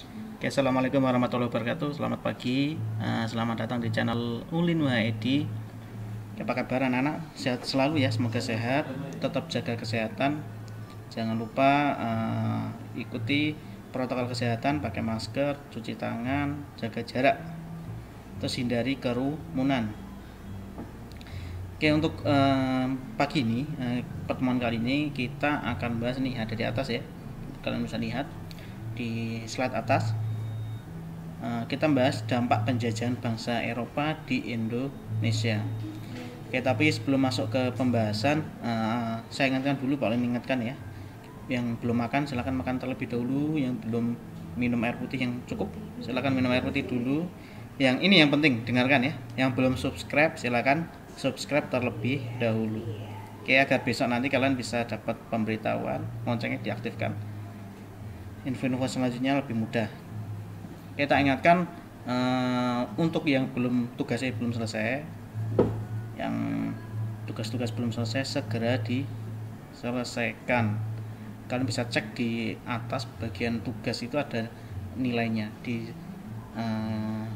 Oke, assalamualaikum warahmatullahi wabarakatuh. Selamat pagi, selamat datang di channel Ulin Waedi. Apa kabar anak-anak? Sehat selalu ya, semoga sehat. Tetap jaga kesehatan. Jangan lupa ikuti protokol kesehatan, pakai masker, cuci tangan, jaga jarak, terus hindari kerumunan. Oke, untuk pagi ini, pertemuan kali ini kita akan bahas nih, ada di atas ya. Kalian bisa lihat di slide atas. Kita bahas dampak penjajahan bangsa Eropa di Indonesia. Oke, tapi sebelum masuk ke pembahasan, saya ingatkan dulu, paling ingatkan ya, yang belum makan silahkan makan terlebih dahulu, yang belum minum air putih yang cukup silahkan minum air putih dulu. Yang ini yang penting dengarkan ya, yang belum subscribe silahkan subscribe terlebih dahulu. Oke, agar besok nanti kalian bisa dapat pemberitahuan, loncengnya diaktifkan, info-info selanjutnya lebih mudah. Kita ingatkan untuk yang tugasnya belum selesai, yang tugas-tugas belum selesai segera diselesaikan. Kalian bisa cek di atas bagian tugas itu ada nilainya. Di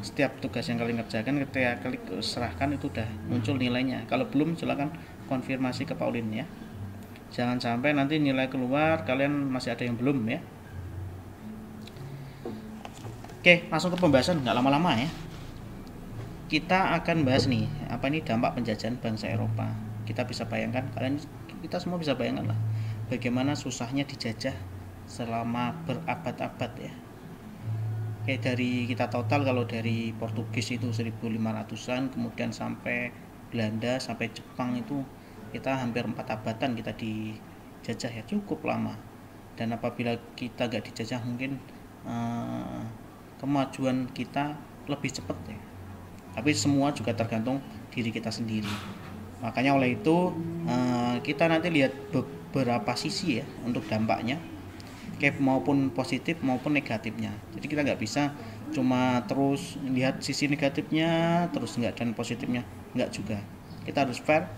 setiap tugas yang kalian kerjakan, ketika klik serahkan itu udah muncul nilainya. Kalau belum silakan konfirmasi ke Pauline ya. Jangan sampai nanti nilai keluar kalian masih ada yang belum ya. Oke, langsung ke pembahasan, nggak lama-lama ya. Kita akan bahas nih, apa ini dampak penjajahan bangsa Eropa. Kita bisa bayangkan, kita semua bisa bayangkan lah, bagaimana susahnya dijajah selama berabad-abad ya. Oke, dari kita total kalau dari Portugis itu 1500-an, kemudian sampai Belanda, sampai Jepang itu kita hampir 4 abadan kita dijajah ya, cukup lama. Dan apabila kita nggak dijajah mungkin kemajuan kita lebih cepat ya. Tapi semua juga tergantung diri kita sendiri. Makanya oleh itu kita nanti lihat beberapa sisi ya untuk dampaknya, maupun positif maupun negatifnya. Jadi kita nggak bisa cuma terus lihat sisi negatifnya terus nggak, dan positifnya nggak juga. Kita harus fair.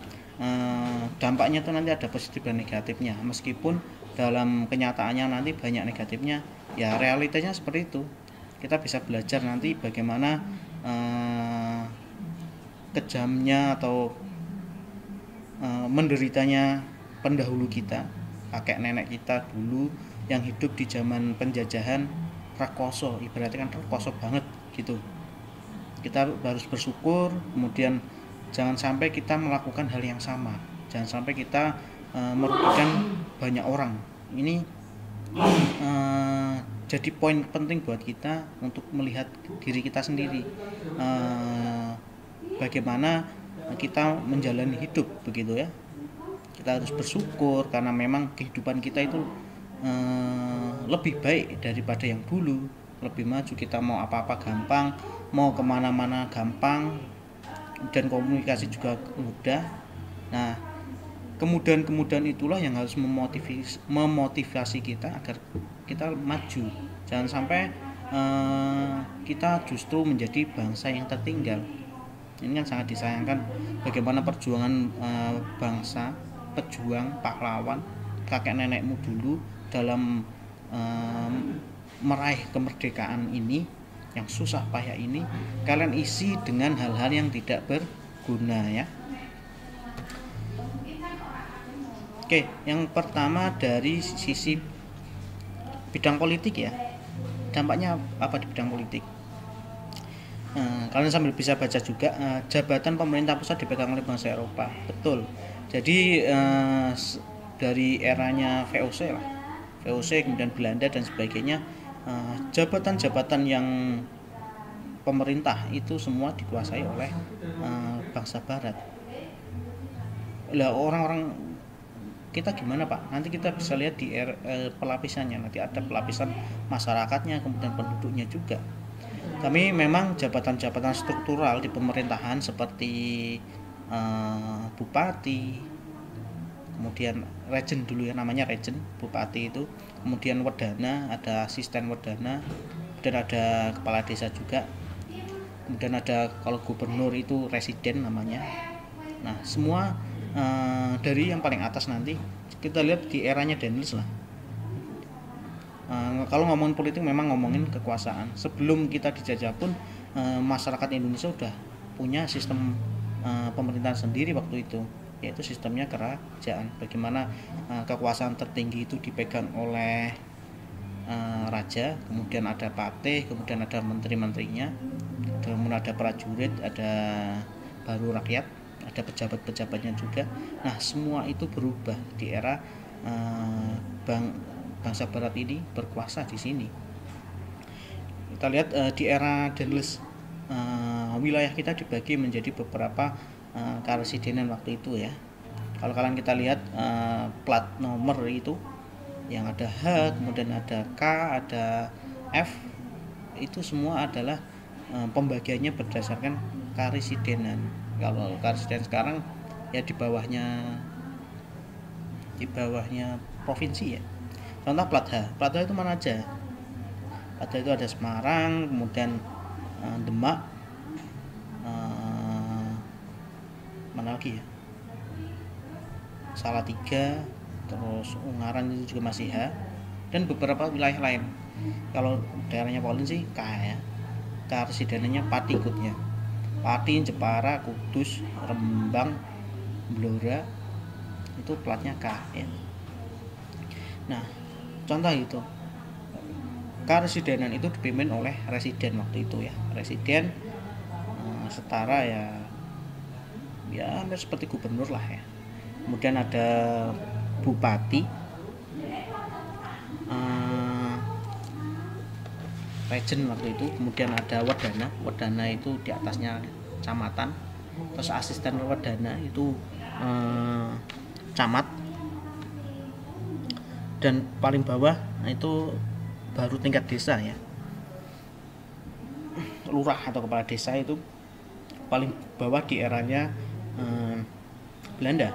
Dampaknya tuh nanti ada positif dan negatifnya. Meskipun dalam kenyataannya nanti banyak negatifnya, ya realitanya seperti itu. Kita bisa belajar nanti bagaimana kejamnya atau menderitanya pendahulu kita, kakek nenek kita dulu yang hidup di zaman penjajahan rakoso, ibaratnya kan rakoso banget gitu. Kita harus bersyukur, kemudian jangan sampai kita melakukan hal yang sama, jangan sampai kita merugikan banyak orang. Ini jadi poin penting buat kita untuk melihat diri kita sendiri, bagaimana kita menjalani hidup begitu ya. Kita harus bersyukur karena memang kehidupan kita itu lebih baik daripada yang dulu, lebih maju. Kita mau apa-apa gampang, mau kemana-mana gampang, dan komunikasi juga mudah. Nah, kemudahan itulah yang harus memotivasi kita agar kita maju. Jangan sampai kita justru menjadi bangsa yang tertinggal. Ini kan sangat disayangkan bagaimana perjuangan bangsa, pejuang, pahlawan, kakek nenekmu dulu dalam meraih kemerdekaan ini, yang susah payah ini, kalian isi dengan hal-hal yang tidak berguna ya. Oke, yang pertama dari sisi bidang politik ya. Dampaknya apa di bidang politik? Kalian sambil bisa baca juga, jabatan pemerintah pusat dipegang oleh bangsa Eropa. Betul. Jadi dari eranya VOC lah, VOC kemudian Belanda dan sebagainya, jabatan-jabatan yang pemerintah itu semua dikuasai oleh bangsa Barat. Lah orang-orang kita gimana Pak? Nanti kita bisa lihat di pelapisannya. Nanti ada pelapisan masyarakatnya, kemudian penduduknya juga. Kami memang jabatan-jabatan struktural di pemerintahan seperti bupati, kemudian regen dulu ya, namanya regen, bupati itu, kemudian wedana, ada asisten wedana, dan ada kepala desa juga, kemudian ada kalau gubernur itu residen namanya. Nah, semua dari yang paling atas nanti kita lihat di eranya Daniels lah. Kalau ngomongin politik memang ngomongin kekuasaan. Sebelum kita dijajah pun masyarakat Indonesia udah punya sistem pemerintahan sendiri waktu itu, yaitu sistemnya kerajaan. Bagaimana kekuasaan tertinggi itu dipegang oleh raja, kemudian ada patih, kemudian ada menteri-menterinya, kemudian ada prajurit, ada baru rakyat, ada pejabat-pejabatnya juga. Nah, semua itu berubah di era bangsa Barat ini berkuasa di sini. Kita lihat di era Dendles, wilayah kita dibagi menjadi beberapa karesidenan waktu itu ya. Kalau kalian kita lihat plat nomor itu yang ada H, kemudian ada K, ada F, itu semua adalah pembagiannya berdasarkan karesidenan. Kalau karesiden sekarang ya di bawahnya provinsi ya. Contoh plat H itu mana aja? Plat H itu ada Semarang, kemudian Demak, mana lagi ya? Salatiga, terus Ungaran itu juga masih H, dan beberapa wilayah lain. Kalau daerahnya Polin sih K ya. Karesidenannya Pati ikutnya. Pati, Jepara, Kudus, Rembang, Blora, itu platnya K ya. Nah, contoh itu karesidenan itu dipimpin oleh residen waktu itu ya. Residen setara ya hampir seperti gubernur lah ya. Kemudian ada bupati, regen waktu itu. Kemudian ada wedana itu di atasnya camatan. Terus asisten wedana itu camat, dan paling bawah itu baru tingkat desa ya, lurah atau kepala desa itu paling bawah di eranya Belanda.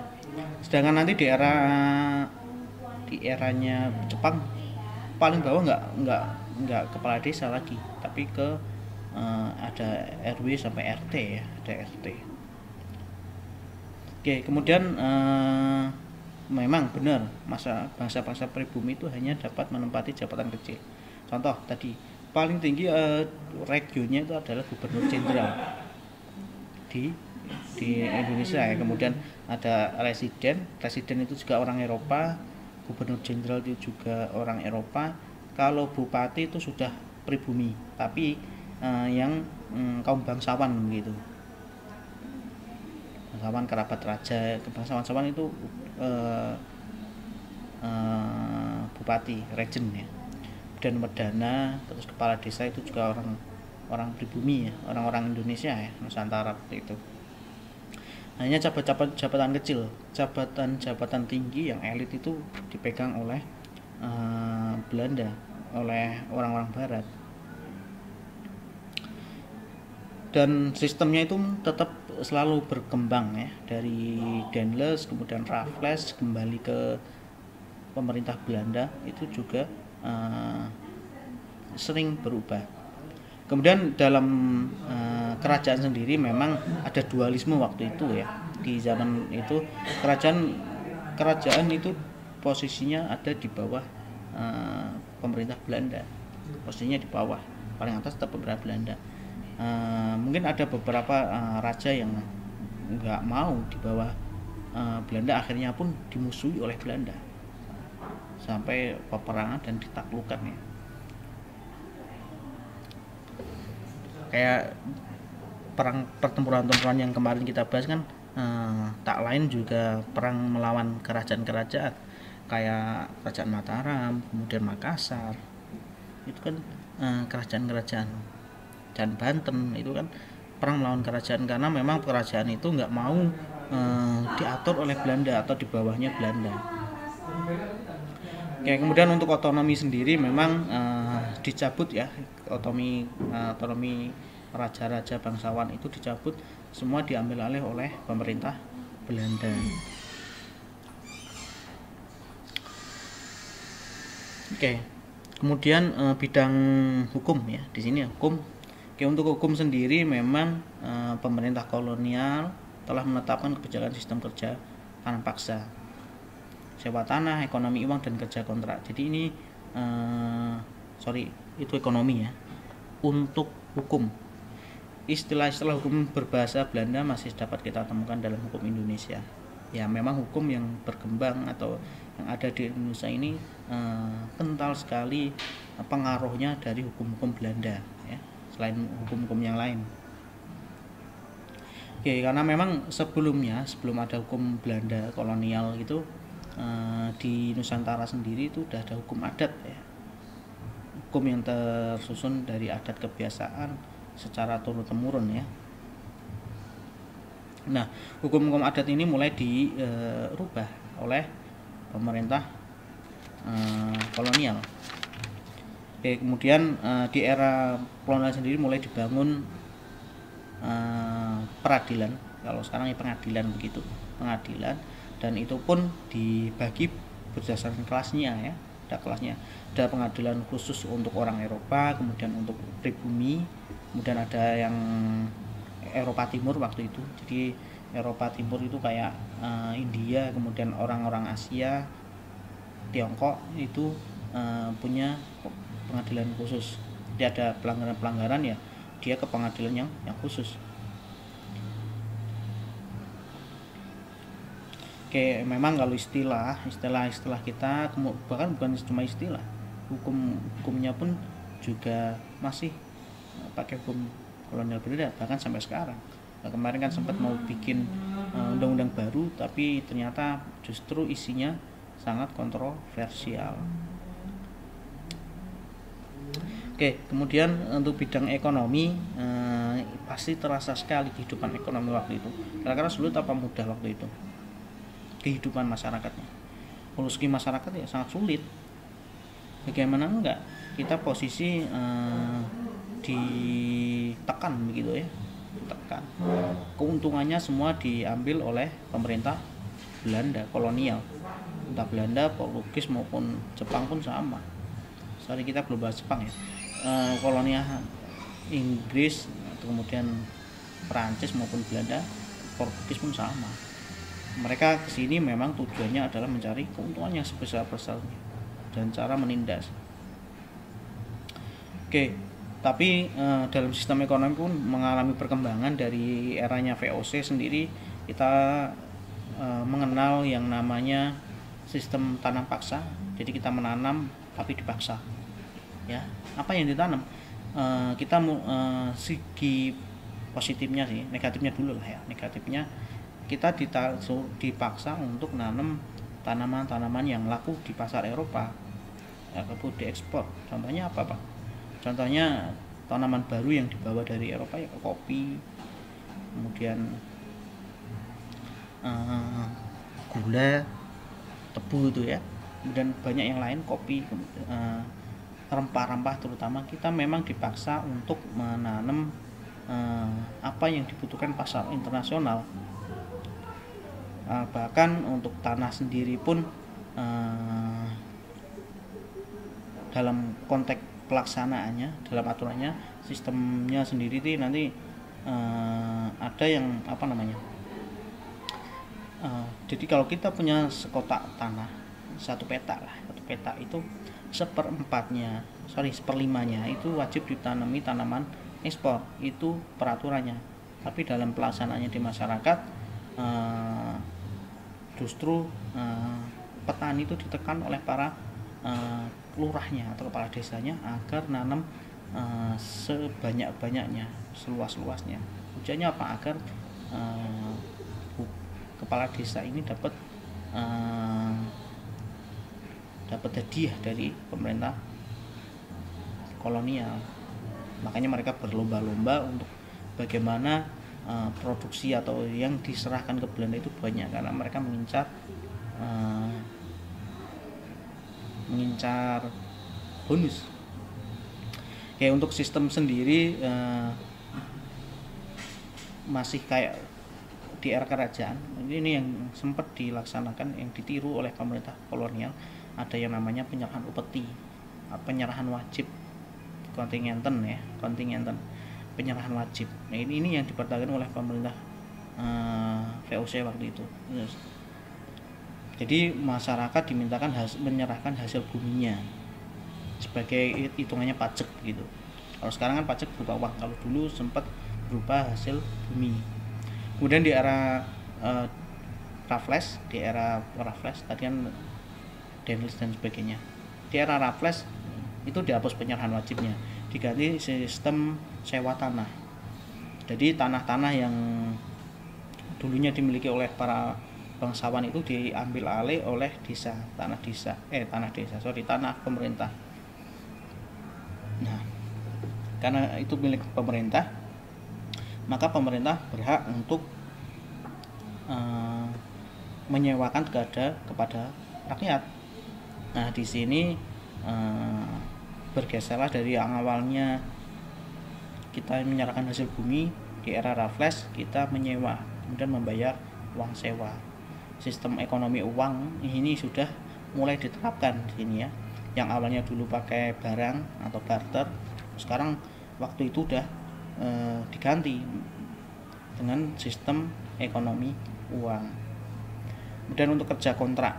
Sedangkan nanti di eranya Jepang paling bawah nggak kepala desa lagi, tapi ke ada RW sampai RT ya, ada RT. Oke, kemudian memang benar bangsa-bangsa pribumi itu hanya dapat menempati jabatan kecil. Contoh tadi paling tinggi regionnya itu adalah gubernur jenderal di Indonesia ya. Kemudian ada residen itu juga orang Eropa, gubernur jenderal itu juga orang Eropa. Kalau bupati itu sudah pribumi, tapi yang kaum bangsawan begitu. Bangsawan kerabat raja, bangsawan itu bupati, regen ya. Dan wedana, terus kepala desa itu juga orang pribumi ya, orang-orang Indonesia ya, Nusantara seperti itu. Hanya jabatan kecil, jabatan tinggi yang elit itu dipegang oleh Belanda, oleh orang-orang Barat. Dan sistemnya itu tetap selalu berkembang ya, dari Dendles, kemudian Raffles, kembali ke pemerintah Belanda, itu juga sering berubah. Kemudian dalam kerajaan sendiri memang ada dualisme waktu itu ya. Di zaman itu kerajaan itu posisinya ada di bawah pemerintah Belanda, posisinya di bawah, paling atas tetap pemerintah Belanda. Mungkin ada beberapa raja yang nggak mau di bawah Belanda, akhirnya pun dimusuhi oleh Belanda sampai peperangan dan ditaklukkan ya. Kayak pertempuran yang kemarin kita bahas kan, tak lain juga perang melawan kerajaan-kerajaan kayak kerajaan Mataram, kemudian Makassar, itu kan kerajaan-kerajaan, dan Banten itu kan perang melawan kerajaan, karena memang kerajaan itu nggak mau diatur oleh Belanda atau di bawahnya Belanda. Oke, kemudian untuk otonomi sendiri memang dicabut ya, otonomi raja-raja bangsawan itu dicabut, semua diambil alih oleh pemerintah Belanda. Oke, kemudian bidang hukum ya, di sini hukum. Oke, untuk hukum sendiri memang pemerintah kolonial telah menetapkan kebijakan sistem kerja tanah paksa, sewa tanah, ekonomi uang, dan kerja kontrak. Jadi ini itu ekonomi ya. Untuk hukum, istilah-istilah hukum berbahasa Belanda masih dapat kita temukan dalam hukum Indonesia. Ya memang hukum yang berkembang atau yang ada di Indonesia ini kental sekali pengaruhnya dari hukum-hukum Belanda ya, selain hukum-hukum yang lain. Oke, karena memang sebelum ada hukum Belanda kolonial gitu, di Nusantara sendiri itu udah ada hukum adat ya, hukum yang tersusun dari adat kebiasaan secara turun-temurun ya. Nah, hukum-hukum adat ini mulai dirubah oleh pemerintah kolonial. Oke, kemudian di era kolonial sendiri mulai dibangun peradilan. Kalau sekarang ya pengadilan begitu, pengadilan, dan itu pun dibagi berdasarkan kelasnya ya. Ada kelasnya. Ada pengadilan khusus untuk orang Eropa, kemudian untuk pribumi, kemudian ada yang Eropa Timur waktu itu. Jadi Eropa Timur itu kayak India, kemudian orang-orang Asia, Tiongkok itu punya pengadilan khusus. Jadi ada pelanggaran-pelanggaran ya, dia ke pengadilan yang khusus. Oke, memang kalau istilah kita bahkan bukan cuma istilah, hukumnya pun juga masih pakai hukum kolonial Belanda bahkan sampai sekarang. Nah, kemarin kan sempat mau bikin undang-undang baru, tapi ternyata justru isinya sangat kontroversial. Oke, kemudian untuk bidang ekonomi pasti terasa sekali kehidupan ekonomi waktu itu. Kira-kira sulit apa mudah waktu itu kehidupan masyarakatnya? Kalau segi masyarakat ya sangat sulit. Bagaimana enggak, kita posisi ditekan begitu ya, ditekan. Keuntungannya semua diambil oleh pemerintah Belanda kolonial, entah Belanda, Portugis maupun Jepang pun sama. Sorry, kita belum bahas Jepang ya. Kolonial Inggris, kemudian Perancis maupun Belanda, Portugis pun sama. Mereka kesini memang tujuannya adalah mencari keuntungannya sebesar-besarnya dan cara menindas. Oke, tapi dalam sistem ekonomi pun mengalami perkembangan. Dari eranya VOC sendiri kita mengenal yang namanya sistem tanam paksa. Jadi kita menanam tapi dipaksa. Ya, apa yang ditanam? Kita segi positifnya sih, negatifnya dulu lah ya. Negatifnya kita dipaksa untuk nanam tanaman-tanaman yang laku di pasar Eropa, laku diekspor. Contohnya apa, Pak? Contohnya tanaman baru yang dibawa dari Eropa ya kopi, kemudian gula, tebu itu ya, kemudian banyak yang lain, kopi, rempah-rempah terutama. Kita memang dipaksa untuk menanam apa yang dibutuhkan pasar internasional. Bahkan untuk tanah sendiri pun dalam konteks pelaksanaannya, dalam aturannya, sistemnya sendiri itu nanti ada yang apa namanya, jadi kalau kita punya sekotak tanah, satu peta itu seperlimanya itu wajib ditanami tanaman ekspor, itu peraturannya. Tapi dalam pelaksanaannya di masyarakat justru petani itu ditekan oleh para lurahnya atau kepala desanya agar nanam sebanyak-banyaknya, seluas-luasnya. Tujuannya apa? Agar kepala desa ini dapat hadiah dari pemerintah kolonial. Makanya mereka berlomba-lomba untuk bagaimana produksi atau yang diserahkan ke Belanda itu banyak, karena mereka mengincar bonus. Oke, untuk sistem sendiri masih kayak di era kerajaan. Ini yang sempat dilaksanakan, yang ditiru oleh pemerintah kolonial. Ada yang namanya penyerahan upeti, penyerahan wajib, kontingenten, penyerahan wajib. Nah, ini yang dipertahankan oleh pemerintah VOC waktu itu. Jadi masyarakat dimintakan menyerahkan hasil buminya. sebagai hitungannya pajak gitu. Kalau sekarang kan pajak berupa uang, kalau dulu sempat berupa hasil bumi. Kemudian di era Raffles, tadi kan Daniels dan sebagainya. Di era Raffles itu dihapus penyerahan wajibnya, diganti sistem sewa tanah. Jadi tanah-tanah yang dulunya dimiliki oleh para bangsawan itu diambil alih oleh tanah pemerintah. Nah, karena itu milik pemerintah, maka pemerintah berhak untuk menyewakan kepada rakyat. Nah, di sini bergeserlah dari yang awalnya kita menyerahkan hasil bumi. Di era Raffles kita menyewa, kemudian membayar uang sewa. Sistem ekonomi uang ini sudah mulai diterapkan di sini ya. Yang awalnya dulu pakai barang atau barter, sekarang waktu itu udah diganti dengan sistem ekonomi uang. Kemudian untuk kerja kontrak,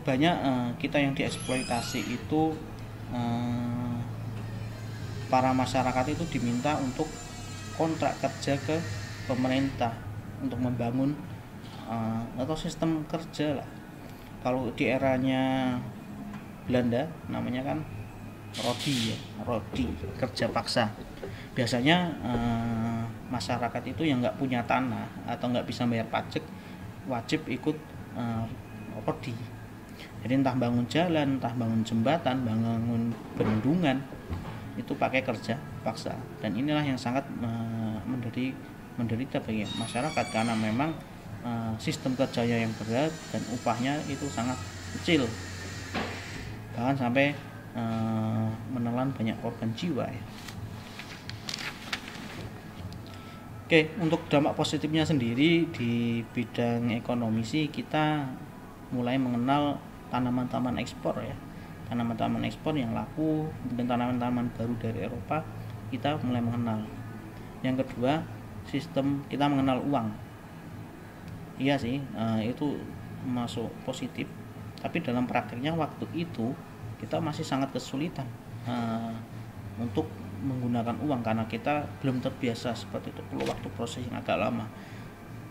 banyak kita yang dieksploitasi itu, para masyarakat itu diminta untuk kontrak kerja ke pemerintah untuk membangun atau sistem kerja lah. Kalau di eranya Belanda namanya kan rodi kerja paksa. Biasanya masyarakat itu yang nggak punya tanah atau nggak bisa bayar pajak wajib ikut rodi. Jadi entah bangun jalan, entah bangun jembatan, bangun bendungan, itu pakai kerja paksa. Dan inilah yang sangat menderita bagi masyarakat, karena memang sistem kerjanya yang berat dan upahnya itu sangat kecil, bahkan sampai menelan banyak korban jiwa ya. Oke, untuk dampak positifnya sendiri di bidang ekonomi sih, kita mulai mengenal tanaman-tanaman ekspor ya. Tanaman-tanaman ekspor yang laku, dan tanaman-tanaman baru dari Eropa kita mulai mengenal. Yang kedua, sistem kita mengenal uang. Iya sih, itu masuk positif. Tapi dalam prakteknya waktu itu kita masih sangat kesulitan untuk menggunakan uang, karena kita belum terbiasa seperti itu. Perlu waktu proses yang agak lama.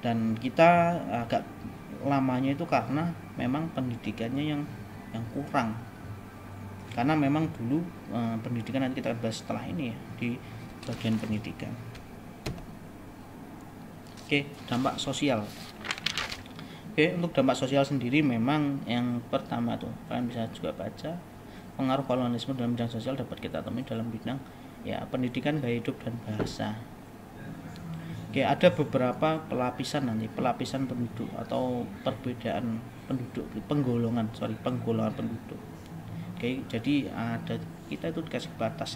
Dan kita agak lamanya itu karena memang pendidikannya yang kurang. Karena memang dulu pendidikan, nanti kita bahas setelah ini ya, di bagian pendidikan. Oke, dampak sosial. Oke, untuk dampak sosial sendiri memang yang pertama tuh kalian bisa juga baca, pengaruh kolonialisme dalam bidang sosial dapat kita temui dalam bidang ya pendidikan, gaya hidup, dan bahasa. Oke, ada beberapa pelapisan penduduk atau perbedaan penduduk, penggolongan penduduk. Oke, jadi ada, kita itu dikasih batas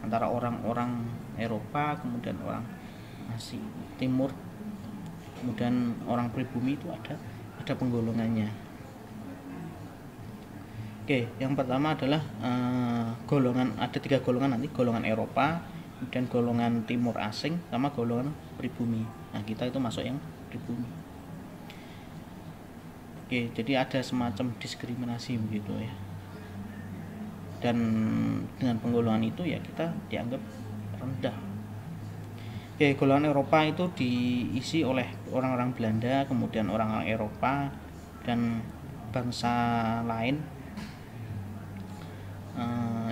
antara orang-orang Eropa, kemudian orang Asia Timur, kemudian orang pribumi, itu ada penggolongannya. Oke, yang pertama adalah golongan, ada 3 golongan nanti, golongan Eropa, kemudian golongan Timur asing, sama golongan pribumi. Nah, kita itu masuk yang pribumi. Oke, jadi ada semacam diskriminasi begitu ya. Dan dengan penggolongan itu ya kita dianggap rendah. Oke, golongan Eropa itu diisi oleh orang-orang Belanda, kemudian orang-orang Eropa dan bangsa lain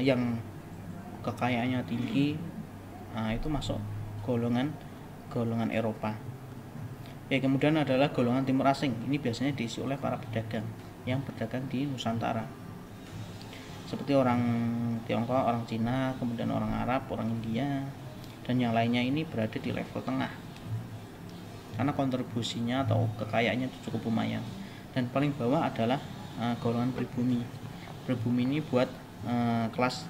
yang kekayaannya tinggi. Nah, itu masuk golongan Eropa. Kemudian adalah golongan Timur asing. Ini biasanya diisi oleh para pedagang yang berdagang di Nusantara, seperti orang Tiongkok, orang Cina, kemudian orang Arab, orang India, dan yang lainnya. Ini berada di level tengah karena kontribusinya atau kekayaannya itu cukup lumayan. Dan paling bawah adalah golongan pribumi. Pribumi ini buat kelas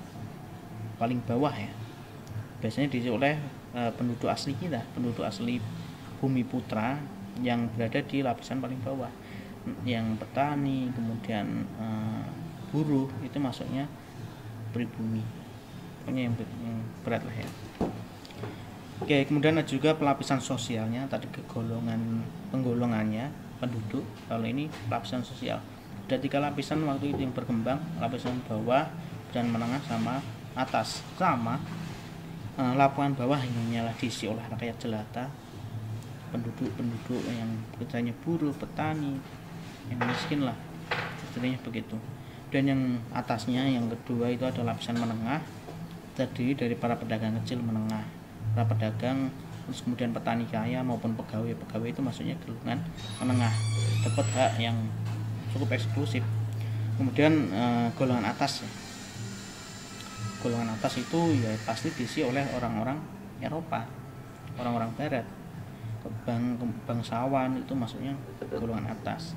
paling bawah ya, biasanya diisi oleh penduduk asli kita, penduduk asli Bumi Putra yang berada di lapisan paling bawah, yang petani, kemudian buruh, itu masuknya pribumi, pokoknya yang berat lah ya. Oke, kemudian ada juga pelapisan sosialnya, tadi penggolongannya penduduk, kalau ini pelapisan sosial. Ada 3 lapisan waktu itu yang berkembang, lapisan bawah dan menengah sama atas. Sama lapangan bawah hanyalah diisi oleh rakyat jelata, penduduk yang pekerjaannya buruh, petani, yang miskin lah, istilahnya begitu. Dan yang atasnya, yang kedua itu ada lapisan menengah, terdiri dari para pedagang kecil menengah, para pedagang, terus kemudian petani kaya maupun pegawai itu maksudnya golongan menengah, dapat hak yang cukup eksklusif. Kemudian golongan atas ya. Golongan atas itu ya pasti diisi oleh orang-orang Eropa, orang-orang Barat, bangsawan, itu maksudnya golongan atas,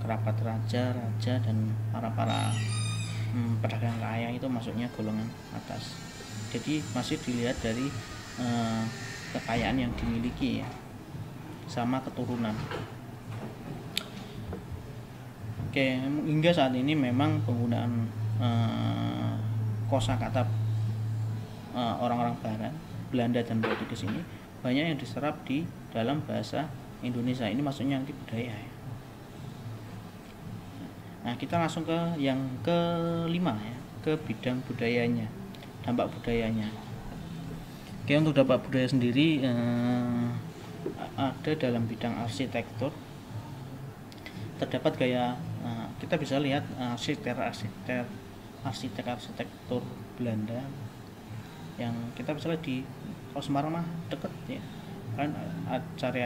kerabat raja dan para pedagang kaya itu maksudnya golongan atas. Jadi masih dilihat dari kekayaan yang dimiliki ya, sama keturunan. Oke, hingga saat ini memang penggunaan kosakata orang-orang Barat, Belanda dan Portugis ini banyak yang diserap di dalam bahasa Indonesia. Ini maksudnya anti budaya ya. Nah, kita langsung ke yang kelima ya, ke bidang budayanya, dampak budayanya. Oke, untuk dampak budaya sendiri ada dalam bidang arsitektur. Terdapat gaya, kita bisa lihat arsitektur Belanda yang kita bisa lihat di Semarang mah deket ya kan, cari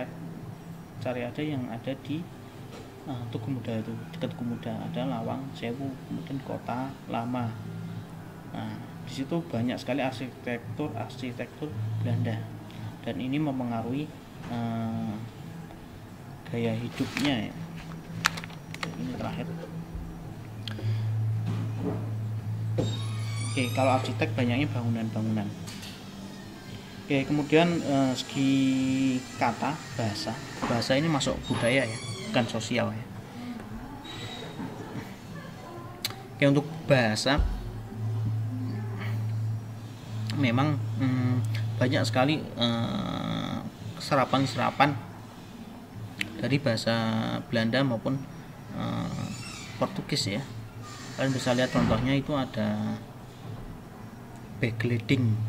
ada yang ada di Tugu Muda, itu dekat Tugu Muda ada Lawang Sewu, kemudian Kota Lama. Nah, di situ banyak sekali arsitektur Belanda, dan ini mempengaruhi gaya hidupnya ya. Ini terakhir. Oke, kalau arsitek banyaknya bangunan-bangunan. Oke, kemudian segi kata, bahasa ini masuk budaya ya, bukan sosial ya. Oke, untuk bahasa memang banyak sekali serapan dari bahasa Belanda maupun Portugis ya. Kalian bisa lihat contohnya, itu ada begleding,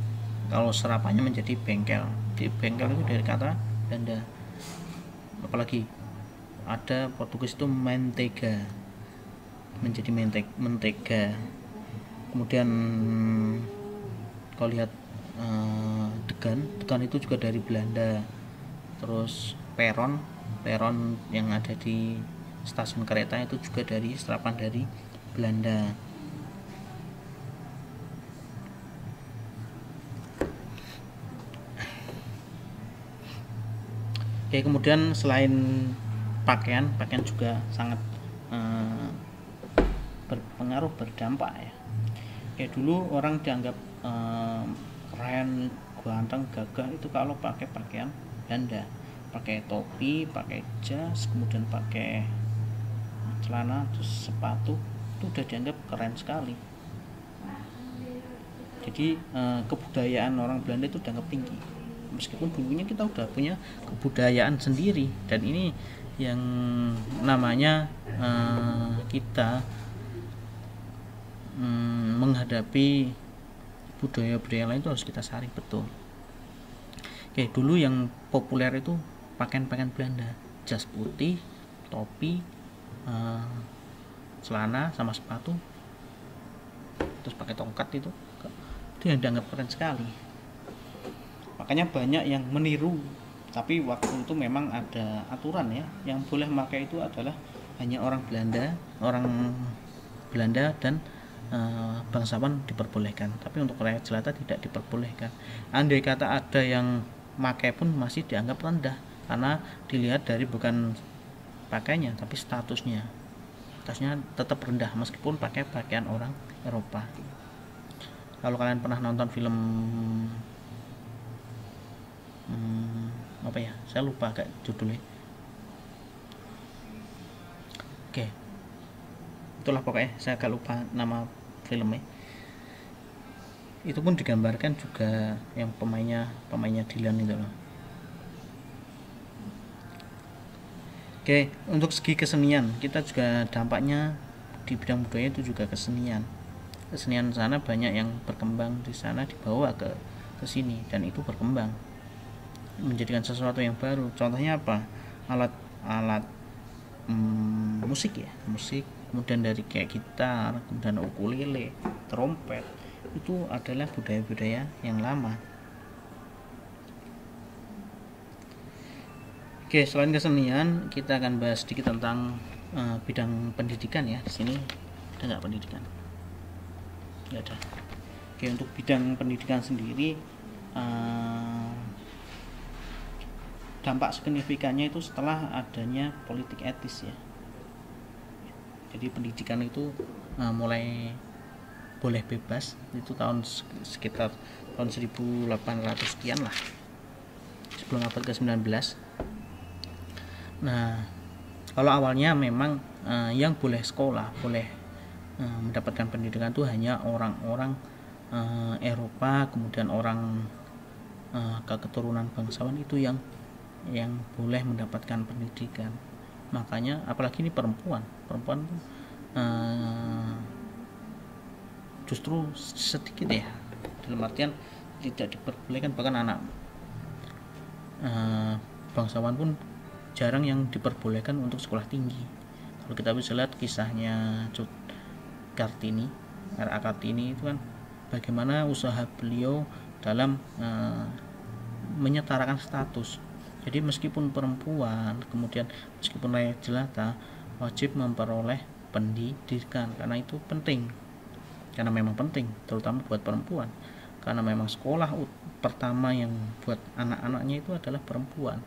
kalau serapannya menjadi bengkel. Di bengkel itu dari kata Belanda. Apalagi ada Portugis itu mentega, menjadi mentega. Kemudian kalau lihat degan itu juga dari Belanda. Terus peron yang ada di stasiun kereta itu juga dari serapan dari Belanda. Oke, kemudian selain pakaian juga sangat berpengaruh, berdampak ya. Oke, dulu orang dianggap keren, ganteng, gagah itu kalau pakai pakaian Belanda, pakai topi, pakai jas, kemudian pakai celana, terus sepatu, itu udah dianggap keren sekali. Jadi kebudayaan orang Belanda itu dianggap tinggi, meskipun dulunya kita udah punya kebudayaan sendiri. Dan ini yang namanya kita menghadapi budaya-budaya lain itu harus kita saring betul. Oke, dulu yang populer itu pakaian-pakaian Belanda, jas putih, topi, celana sama sepatu, terus pakai tongkat, itu yang dianggap keren sekali. Makanya banyak yang meniru, tapi waktu itu memang ada aturan ya, yang boleh memakai itu adalah hanya orang Belanda dan bangsawan diperbolehkan, tapi untuk rakyat jelata tidak diperbolehkan. Andai kata ada yang makai pun masih dianggap rendah, karena dilihat dari bukan pakainya tapi statusnya tetap rendah meskipun pakai pakaian orang Eropa. Kalau kalian pernah nonton film apa ya, saya lupa agak judulnya. Oke, itulah pokoknya, saya agak lupa nama filmnya. Itu pun digambarkan juga yang pemainnya Dylan itu loh. Oke, untuk segi kesenian kita juga dampaknya di bidang budaya itu juga kesenian sana banyak yang berkembang di sana, dibawa ke sini dan itu berkembang menjadikan sesuatu yang baru. Contohnya apa? Alat musik ya, musik, kemudian dari kayak gitar, kemudian ukulele, trompet, itu adalah budaya-budaya yang lama. Oke, selain kesenian kita akan bahas sedikit tentang bidang pendidikan ya. Di sini ada nggak pendidikan? Nggak ada. Oke, untuk bidang pendidikan sendiri dampak signifikannya itu setelah adanya politik etis ya. Jadi pendidikan itu mulai boleh bebas itu sekitar tahun 1800 sekian lah, sebelum abad ke-19. Nah, kalau awalnya memang yang boleh sekolah, boleh mendapatkan pendidikan itu hanya orang-orang Eropa, kemudian orang keturunan bangsawan itu yang boleh mendapatkan pendidikan. Makanya apalagi ini perempuan justru sedikit ya, dalam artian tidak diperbolehkan, bahkan anak bangsawan pun jarang yang diperbolehkan untuk sekolah tinggi. Kalau kita bisa lihat kisahnya Kartini, R.A. Kartini itu kan bagaimana usaha beliau dalam menyetarakan status. Jadi meskipun perempuan, kemudian meskipun layak jelata, wajib memperoleh pendidikan karena itu penting. Karena memang penting, terutama buat perempuan. Karena memang sekolah pertama yang buat anak-anaknya itu adalah perempuan.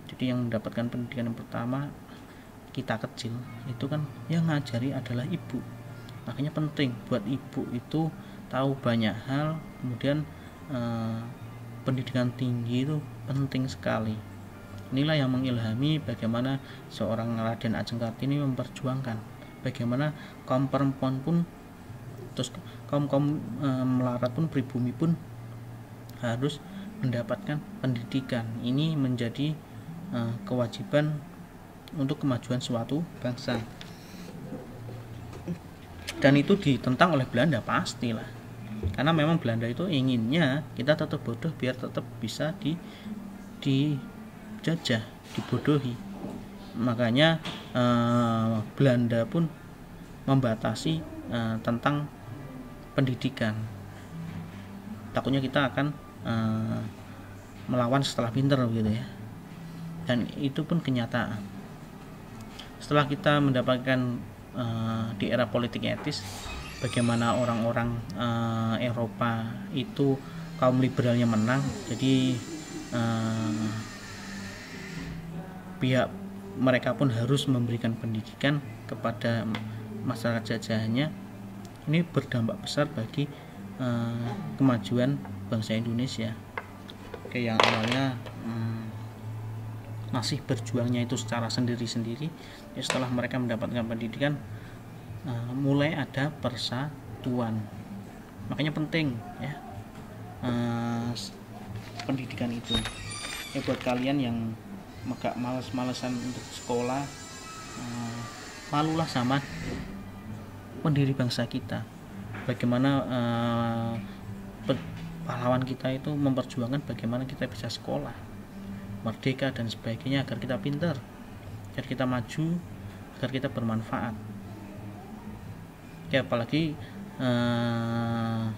Jadi yang mendapatkan pendidikan yang pertama kita kecil itu kan yang ngajari adalah ibu. Makanya penting buat ibu itu tahu banyak hal. Kemudian pendidikan tinggi itu penting sekali. Inilah yang mengilhami bagaimana seorang Raden Ajeng Kartini memperjuangkan bagaimana kaum perempuan pun, terus kaum melarat pun, pribumi pun harus mendapatkan pendidikan. Ini menjadi kewajiban untuk kemajuan suatu bangsa, dan itu ditentang oleh Belanda pastilah, karena memang Belanda itu inginnya kita tetap bodoh biar tetap bisa dijajah, dibodohi. Makanya Belanda pun membatasi tentang pendidikan, takutnya kita akan melawan setelah pinter gitu ya, dan itu pun kenyataan. Setelah kita mendapatkan di era politik etis, bagaimana orang-orang Eropa itu kaum liberalnya menang, jadi pihak mereka pun harus memberikan pendidikan kepada masyarakat jajahannya. Ini berdampak besar bagi kemajuan bangsa Indonesia. Oke, yang awalnya masih berjuangnya itu secara sendiri-sendiri, ya setelah mereka mendapatkan pendidikan mulai ada persatuan. Makanya penting ya pendidikan itu ya. Buat kalian yang agak males-malesan untuk sekolah, malulah sama pendiri bangsa kita. Bagaimana pahlawan kita itu memperjuangkan bagaimana kita bisa sekolah, merdeka dan sebagainya, agar kita pintar, agar kita maju, agar kita bermanfaat ya. Apalagi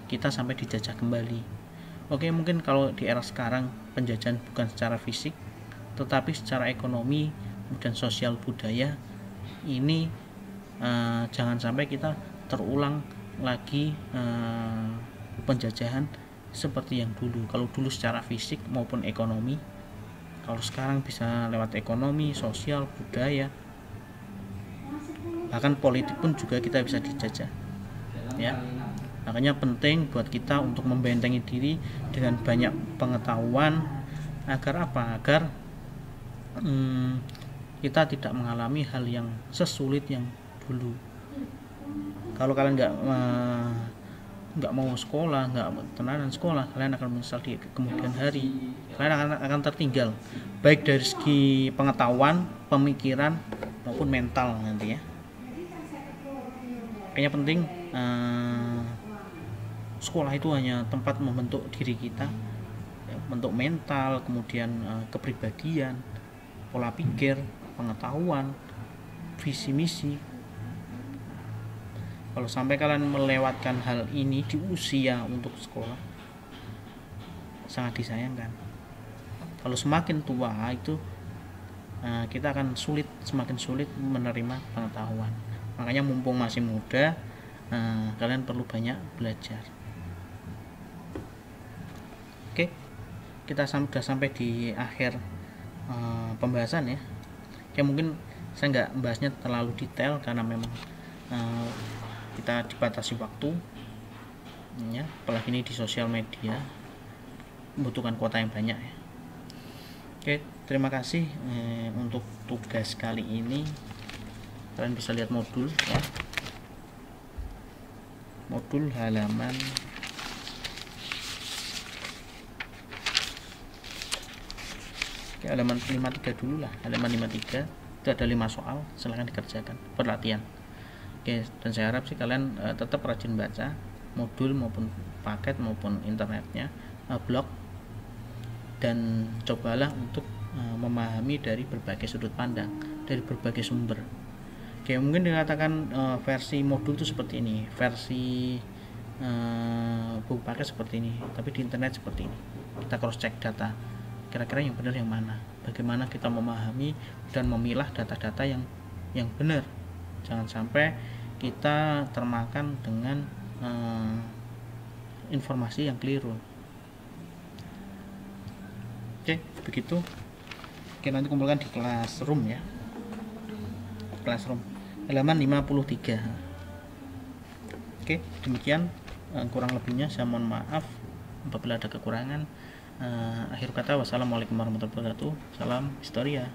kita sampai dijajah kembali. Oke, mungkin kalau di era sekarang penjajahan bukan secara fisik tetapi secara ekonomi dan sosial budaya, ini jangan sampai kita terulang lagi penjajahan seperti yang dulu. Kalau dulu secara fisik maupun ekonomi, kalau sekarang bisa lewat ekonomi, sosial, budaya, bahkan politik pun juga kita bisa dijajah ya. Makanya penting buat kita untuk membentengi diri dengan banyak pengetahuan, agar apa? Agar kita tidak mengalami hal yang sesulit yang dulu. Kalau kalian nggak nggak mau sekolah, nggak tenanan sekolah, kalian akan menyesal di kemudian hari. Kalian akan tertinggal baik dari segi pengetahuan, pemikiran maupun mental nanti ya. Kayaknya penting sekolah itu hanya tempat membentuk diri kita, bentuk mental, kemudian kepribadian, pola pikir, pengetahuan, visi misi. Kalau sampai kalian melewatkan hal ini di usia untuk sekolah, sangat disayangkan. Kalau semakin tua itu kita akan semakin sulit menerima pengetahuan. Makanya mumpung masih muda, kalian perlu banyak belajar. Oke, kita sudah sampai di akhir pembahasan ya. Oke, mungkin saya nggak membahasnya terlalu detail karena memang kita dibatasi waktu ya, apalagi ini di sosial media membutuhkan kuota yang banyak ya. Oke, terima kasih untuk tugas kali ini. Kalian bisa lihat modul ya, modul halaman halaman 53 dulu lah, halaman 53 itu ada 5 soal, silahkan dikerjakan perlatihan. Oke, dan saya harap sih kalian tetap rajin baca modul maupun paket maupun internetnya, blog, dan cobalah untuk memahami dari berbagai sudut pandang, dari berbagai sumber. Oke, mungkin dikatakan versi modul itu seperti ini, versi buku paket seperti ini, tapi di internet seperti ini. Kita cross check data, kira-kira yang benar yang mana, bagaimana kita memahami dan memilah data-data yang benar. Jangan sampai kita termakan dengan informasi yang keliru. Oke, begitu. Oke, nanti kumpulkan di Classroom ya. Classroom halaman 53. Oke, demikian kurang lebihnya saya mohon maaf apabila ada kekurangan. Akhir kata, wassalamualaikum warahmatullahi wabarakatuh. Salam historia.